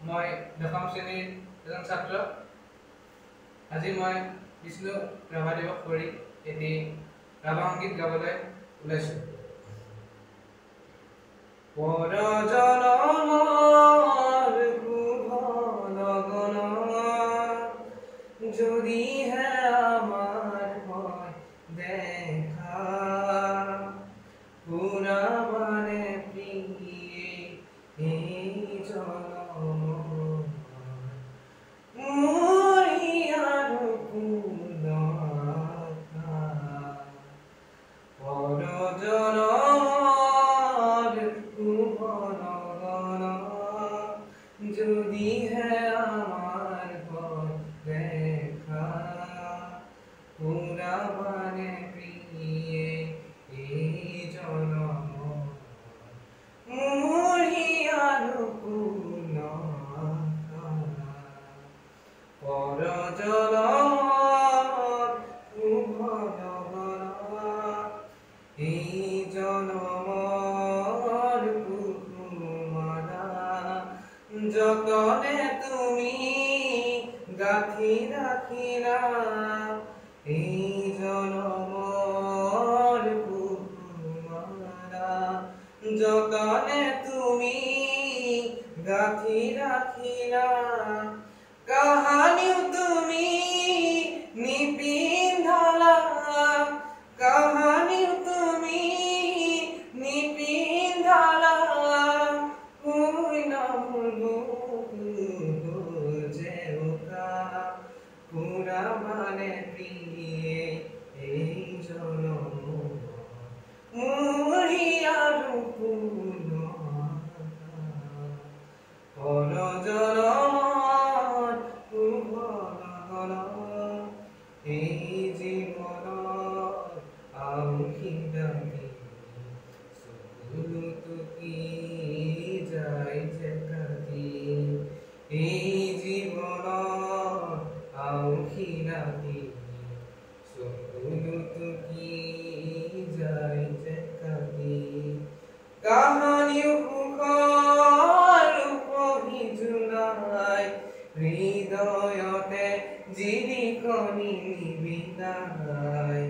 মই দশম শ্ৰেণীৰ এজন ছাত্ৰ। আজি মই বিষ্ণু ৰাভাদেৱক কৰি এটি ৰাভা সংগীত গাবলৈ ওলাইছোঁ। পৰজনমৰ শুভ লগন যদিহে আমাৰ হয় দেখা, পুৰাবানে প্ৰিয়ে এই জনম মোৰি আৰু কোন আশা। পৰজনমৰ শুভ লগন যদিহে আমাৰ হয় দেখা, পুৰাবানে প্ৰিয়ে এই জনম মোৰি আৰু কোন আশা। পৰজনমৰ শুভ লগন এই জনমৰ কুসুমনা যতনে তুমি গাঁঠি ৰাখিলা, এই জনমৰ কুসুমনা যতনে তুমি গাঁঠি ৰাখিলা। কাহানিও তুমি নিপিন্ধালা, কাহানিও তুমি নিপিন্ধালা, জেউকা পুৰাবানে প্ৰিয়ে এই জনম মোৰি আৰু কোন আশা। পৰজনমৰ শুভ লগন এই জীৱনত আউসিত চকুলো টুকি যায় যে কাটি, এই জীৱনত আউসিলাটি চকুলো টুকি যায় যে কাটি। কাহানিও সুখৰ ৰূপহী জোনাই হৃদয়তে জিলিকনি নিবিলাই,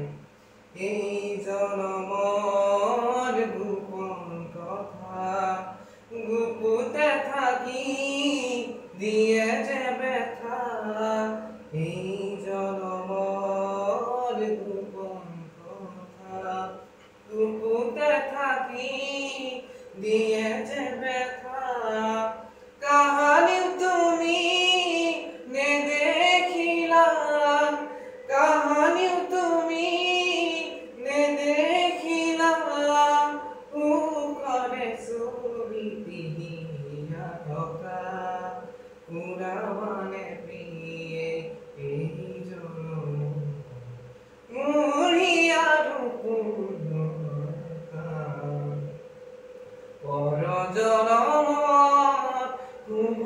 এই জনমৰ গোপন কথা গুপুতে থাকি দিয়ে যে ব্যথা, এই জনমৰ গোপন কথা গুপুতে থাকি দিয়ে যে ব্যথা। কাহানিও তুমি নেদেখিলা, কাহানিও তুমি নেদেখিলা, সুখৰে ছবি পিন্ধিয়া থকা, পুৰাবানে প্ৰিয়ে এই জনম মোৰি আৰু কোন আশা। পৰজনমৰ শুভ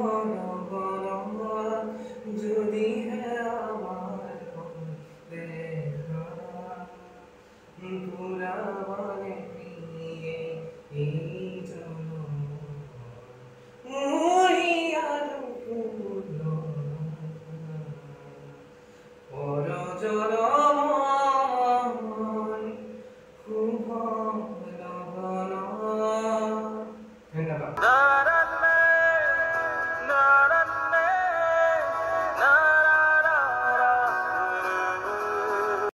লগন যদিহে আমাৰ হয় দেখা, পুৰাবানে প্ৰিয়ে এই জনম মোৰি আৰু কোন আশা। পৰজনমৰ